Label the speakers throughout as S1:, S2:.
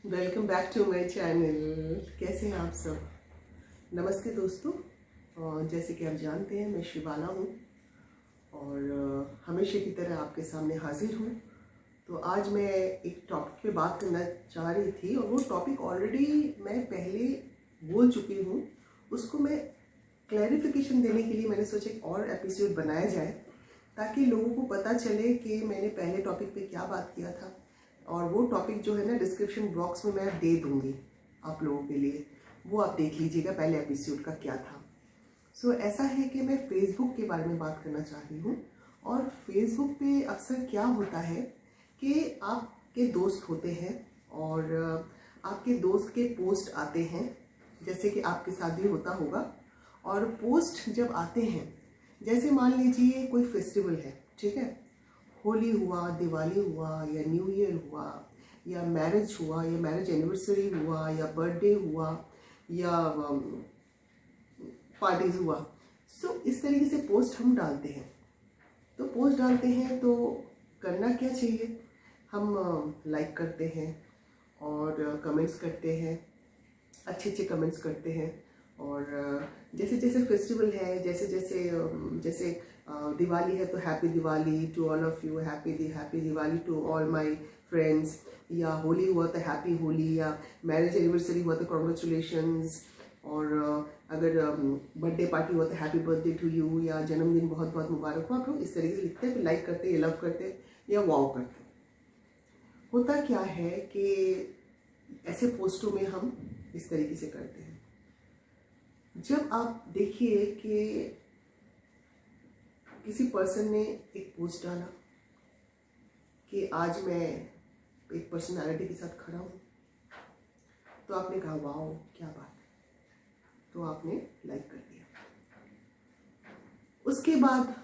S1: Welcome back to my channel. कैसे हैं आप सब? नमस्ते दोस्तों। जैसे कि आप जानते हैं, मैं शिवाला हूँ और हमेशा की तरह आपके सामने हाजिर हूँ। तो आज मैं एक टॉपिक पे बात करना चाह रही थी और वो टॉपिक ऑलरेडी मैं पहले बोल चुकी हूँ। उसको मैं क्लैरिफिकेशन देने के लिए मैंने सोचा एक और एपिसोड बनाया जाए ताकि लोगों को पता चले कि मैंने पहले टॉपिक पे क्या बात किया था। और वो टॉपिक जो है ना, डिस्क्रिप्शन बॉक्स में मैं दे दूँगी आप लोगों के लिए, वो आप देख लीजिएगा पहले एपिसोड का क्या था। सो ऐसा है कि मैं फेसबुक के बारे में बात करना चाह रही हूँ। और फेसबुक पे अक्सर क्या होता है कि आपके दोस्त होते हैं और आपके दोस्त के पोस्ट आते हैं, जैसे कि आपके साथ भी होता होगा। और पोस्ट जब आते हैं, जैसे मान लीजिए कोई फेस्टिवल है, ठीक है, होली हुआ, दिवाली हुआ, या न्यू ईयर हुआ, या मैरिज हुआ, या मैरिज एनिवर्सरी हुआ, या बर्थडे हुआ, या पार्टीज हुआ। सो इस तरीके से पोस्ट हम डालते हैं। तो पोस्ट डालते हैं तो करना क्या चाहिए? हम लाइक करते हैं और कमेंट्स करते हैं, अच्छे अच्छे कमेंट्स करते हैं। और जैसे जैसे फेस्टिवल है, जैसे जैसे जैसे दिवाली है तो happy Diwali to all of you, happy Diwali to all my friends. या होली हुआ तो हैप्पी होली, या मैरिज एनिवर्सरी हुआ तो कॉन्ग्रेचुलेशंस। और अगर बर्थडे पार्टी हुआ तो हैप्पी बर्थडे टू यू, या जन्मदिन बहुत बहुत मुबारक हो। आप लोग इस तरीके से लिखते हैं, फिर लाइक करते हैं, लव करते हैं या वाव करते हैं। होता क्या है कि ऐसे पोस्टों में हम इस तरीके से करते हैं। जब आप देखिए कि किसी पर्सन ने एक पोस्ट डाला कि आज मैं एक पर्सनालिटी के साथ खड़ा हूँ, तो आपने कहा वाओ क्या बात है, तो आपने लाइक कर दिया। उसके बाद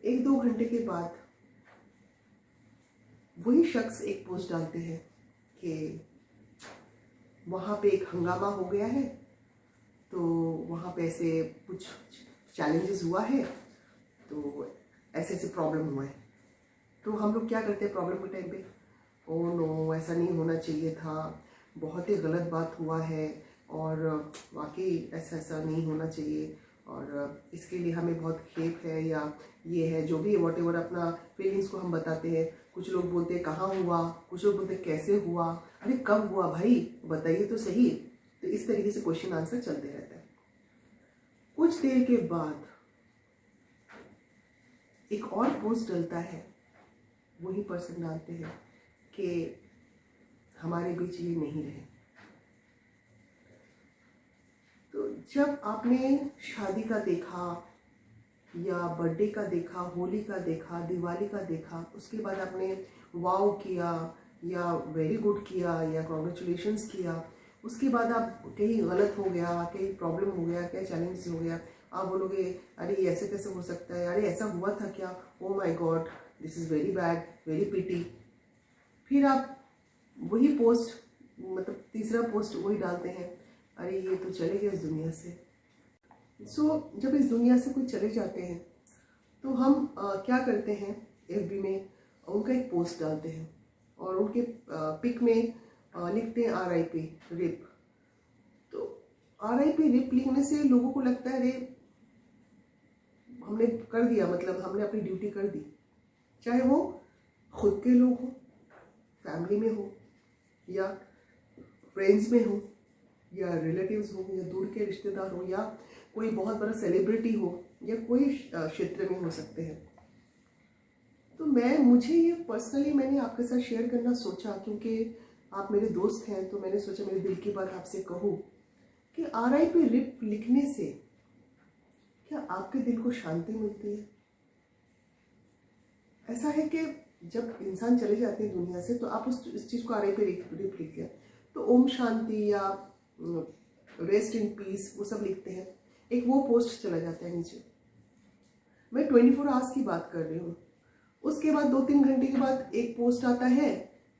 S1: 1-2 घंटे के बाद वही शख्स एक पोस्ट डालते हैं कि वहाँ पे एक हंगामा हो गया है, तो वहाँ पे ऐसे कुछ चैलेंजेस हुआ है, तो ऐसे ऐसे प्रॉब्लम हुआ है। तो हम लोग क्या करते हैं प्रॉब्लम के टाइम पे? ओ नो, ऐसा नहीं होना चाहिए था, बहुत ही गलत बात हुआ है, और वाकई ऐसा ऐसा नहीं होना चाहिए, और इसके लिए हमें बहुत खेद है, या ये है जो भी वॉट एवर अपना फीलिंग्स को हम बताते हैं। कुछ लोग बोलते हैं कहाँ हुआ, कुछ लोग बोलते हैं कैसे हुआ, अरे कब हुआ भाई, बताइए तो सही। तो इस तरीके से क्वेश्चन आंसर चलते रहता है। कुछ देर के बाद एक और पोस्ट डलता है, वही पर्सन डालते हैं कि हमारे बीच ये नहीं रहे। तो जब आपने शादी का देखा, या बर्थडे का देखा, होली का देखा, दिवाली का देखा, उसके बाद आपने वाव किया, या वेरी गुड किया, या कॉन्ग्रेचुलेशंस किया, उसके बाद आप कहीं गलत हो गया, कहीं प्रॉब्लम हो गया, क्या चैलेंज हो गया, आप बोलोगे अरे ये ऐसे कैसे हो सकता है, अरे ऐसा हुआ था क्या, oh my god, this is very bad, very pity. फिर आप वही पोस्ट, मतलब तीसरा पोस्ट वही डालते हैं, अरे ये तो चले गए इस दुनिया से। जब इस दुनिया से कोई चले जाते हैं तो हम क्या करते हैं, एफबी में उनका एक पोस्ट डालते हैं और उनके पिक में लिखते हैं RIP रिप। तो RIP रिप लिखने से लोगों को लगता है अरे हमने कर दिया, मतलब हमने अपनी ड्यूटी कर दी। चाहे वो खुद के लोग हो, फैमिली में हो, या फ्रेंड्स में हो, या रिलेटिव्स हो, या दूर के रिश्तेदार हो, या कोई बहुत बड़ा सेलिब्रिटी हो, या कोई क्षेत्र में हो सकते हैं। तो मुझे ये पर्सनली मैंने आपके साथ शेयर करना सोचा, क्योंकि आप मेरे दोस्त हैं, तो मैंने सोचा मेरे दिल की बात आपसे कहूँ कि RIP रिप लिखने से क्या आपके दिल को शांति मिलती है? ऐसा है कि जब इंसान चले जाते हैं दुनिया से, तो आप इस चीज़ को RIP रिप लिख दिया, तो ओम शांति या रेस्ट इन पीस वो सब लिखते हैं, एक वो पोस्ट चला जाता है नीचे। मैं 24 आवर्स की बात कर रही हूँ। उसके बाद 2-3 घंटे के बाद एक पोस्ट आता है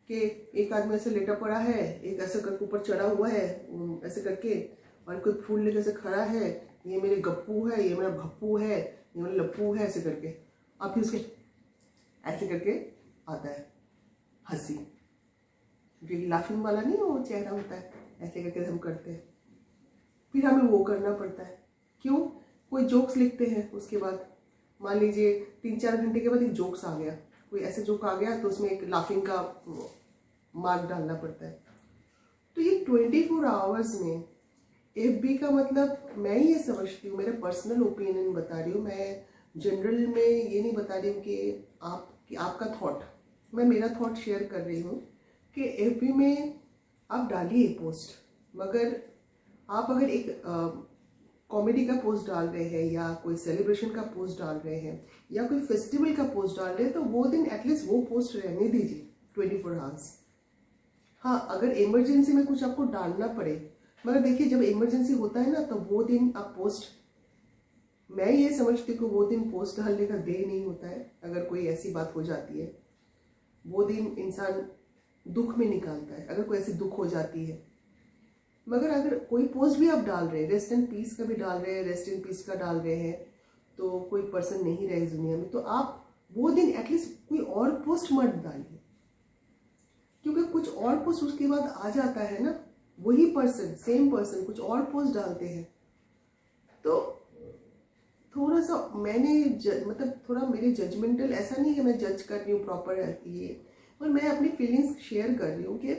S1: कि एक आदमी ऐसे लेटा पड़ा है, एक ऐसे करके ऊपर चढ़ा हुआ है ऐसे करके, और कोई फूल लेकर ऐसे खड़ा है, ये मेरे गप्पू है, ये मेरा भप्पू है, ये मेरा लप्पू है, ऐसे करके। और फिर उसके ऐसे करके आता है हंसी, जो लाफिंग वाला नहीं वो चेहरा होता है, ऐसे करके हम करते हैं, फिर हमें वो करना पड़ता है। क्यों? कोई जोक्स लिखते हैं, उसके बाद मान लीजिए 3-4 घंटे के बाद एक जोक्स आ गया, कोई ऐसे जोक आ गया तो उसमें एक लाफिंग का मार्क डालना पड़ता है। तो ये 24 आवर्स में FB का मतलब मैं ये समझती हूँ, मेरा पर्सनल ओपिनियन बता रही हूँ, मैं जनरल में ये नहीं बता रही हूँ कि आपका थॉट, मैं मेरा थॉट शेयर कर रही हूँ कि FB में आप डालिए पोस्ट, मगर आप अगर एक कॉमेडी का पोस्ट डाल रहे हैं या कोई सेलिब्रेशन का पोस्ट डाल रहे हैं या कोई फेस्टिवल का पोस्ट डाल रहे हैं तो वो दिन एटलीस्ट वो पोस्ट रहने दीजिए 24 आवर्स। हाँ, अगर इमरजेंसी में कुछ आपको डालना पड़े, मगर देखिए जब इमरजेंसी होता है ना तो वो दिन आप पोस्ट, मैं ये समझती हूँ कि वो दिन पोस्ट डालने का डे नहीं होता है। अगर कोई ऐसी बात हो जाती है वो दिन इंसान दुख में निकालता है, अगर कोई ऐसी दुख हो जाती है। मगर अगर कोई पोस्ट भी आप डाल रहे हैं, रेस्ट इन पीस का भी डाल रहे हैं, रेस्ट इन पीस का डाल रहे हैं, तो कोई पर्सन नहीं रहे इस दुनिया में, तो आप वो दिन एटलीस्ट कोई और पोस्ट मत डालिए, क्योंकि कुछ और पोस्ट उसके बाद आ जाता है ना, वही पर्सन, सेम पर्सन कुछ और पोस्ट डालते हैं। तो थोड़ा सा मैंने मतलब थोड़ा मेरे जजमेंटल, ऐसा नहीं कि मैं जज कर रही हूँ प्रॉपर ये, और मैं अपनी फीलिंग्स शेयर कर रही हूँ कि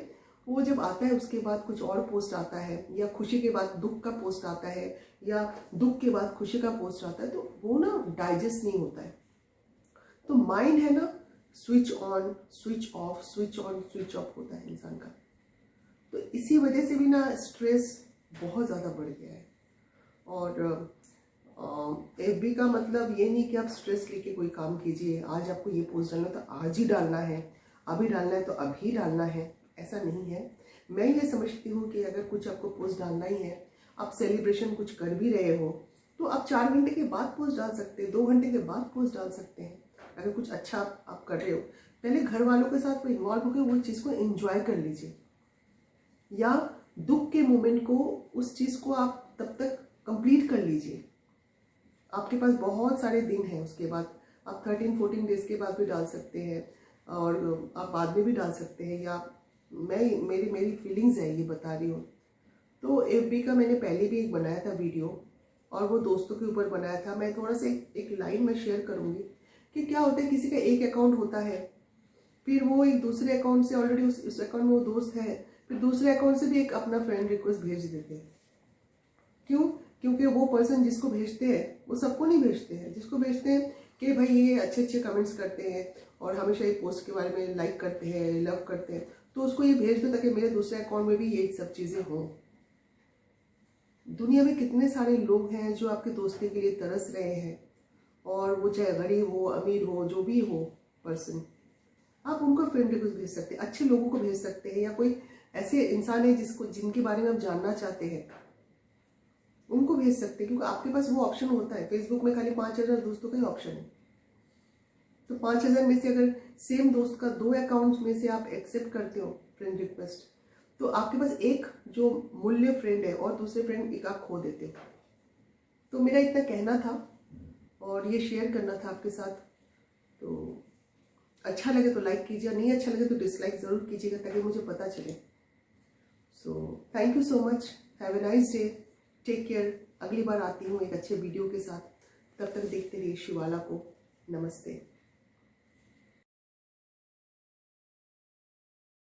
S1: वो जब आता है उसके बाद कुछ और पोस्ट आता है, या खुशी के बाद दुख का पोस्ट आता है, या दुख के बाद खुशी का पोस्ट आता है, तो वो ना डाइजेस्ट नहीं होता है। तो माइंड है ना, switch on switch off, switch on switch off होता है इंसान का। तो इसी वजह से भी ना स्ट्रेस बहुत ज़्यादा बढ़ गया है। और FB का मतलब ये नहीं कि आप स्ट्रेस लेके कोई काम कीजिए, आज आपको ये पोस्ट डालना तो आज ही डालना है, अभी डालना है तो अभी डालना है, ऐसा नहीं है। मैं ये समझती हूँ कि अगर कुछ आपको पोस्ट डालना ही है, आप सेलिब्रेशन कुछ कर भी रहे हो, तो आप 4 घंटे के बाद पोस्ट डाल सकते हैं, 2 घंटे के बाद पोस्ट डाल सकते हैं। अगर कुछ अच्छा आप कर रहे हो, पहले घर वालों के साथ वो इन्वॉल्व होकर वो चीज़ को एंजॉय कर लीजिए, या दुख के मोमेंट को, उस चीज़ को आप तब तक कंप्लीट कर लीजिए। आपके पास बहुत सारे दिन हैं, उसके बाद आप 13-14 डेज के बाद भी डाल सकते हैं, और आप बाद में भी डाल सकते हैं, या मेरी फीलिंग्स है ये बता रही हूँ। तो FB का मैंने पहले भी एक बनाया था वीडियो, और वो दोस्तों के ऊपर बनाया था। मैं थोड़ा सा एक लाइन में शेयर करूँगी कि क्या होता है, किसी का एक अकाउंट होता है, फिर वो एक दूसरे अकाउंट से ऑलरेडी उस अकाउंट में वो दोस्त है, फिर दूसरे अकाउंट से भी एक अपना फ्रेंड रिक्वेस्ट भेज देते हैं। क्यों? क्योंकि वो पर्सन जिसको भेजते हैं वो सबको नहीं भेजते हैं, जिसको भेजते हैं कि भाई ये अच्छे अच्छे कमेंट्स करते हैं और हमेशा एक पोस्ट के बारे में लाइक करते हैं, लव करते हैं, तो उसको ये भेज दो ताकि मेरे दूसरे अकाउंट में भी ये सब चीज़ें हों। दुनिया में कितने सारे लोग हैं जो आपके दोस्ती के लिए तरस रहे हैं, और वो चाहे गरीब हो, अमीर हो, जो भी हो पर्सन, आप उनको फ्रेंड रिक्वेस्ट भेज सकते हैं, अच्छे लोगों को भेज सकते हैं, या कोई ऐसे इंसान है जिनके बारे में आप जानना चाहते हैं उनको भेज सकते हैं, क्योंकि आपके पास वो ऑप्शन होता है। फेसबुक में खाली 5000 दोस्तों का ही ऑप्शन है, तो 5000 में से अगर सेम दोस्त का 2 अकाउंट्स में से आप एक्सेप्ट करते हो फ्रेंड रिक्वेस्ट, तो आपके पास एक जो मूल्य फ्रेंड है और दूसरे फ्रेंड एक आप खो देते हो। तो मेरा इतना कहना था और ये शेयर करना था आपके साथ। तो अच्छा लगे तो लाइक कीजिए, नहीं अच्छा लगे तो डिसलाइक ज़रूर कीजिएगा ताकि मुझे पता चले। So thank you so much, have a nice day, take care. अगली बार आती हूँ एक अच्छे वीडियो के साथ, तब तक देखते रहिए शिवाला को। नमस्ते।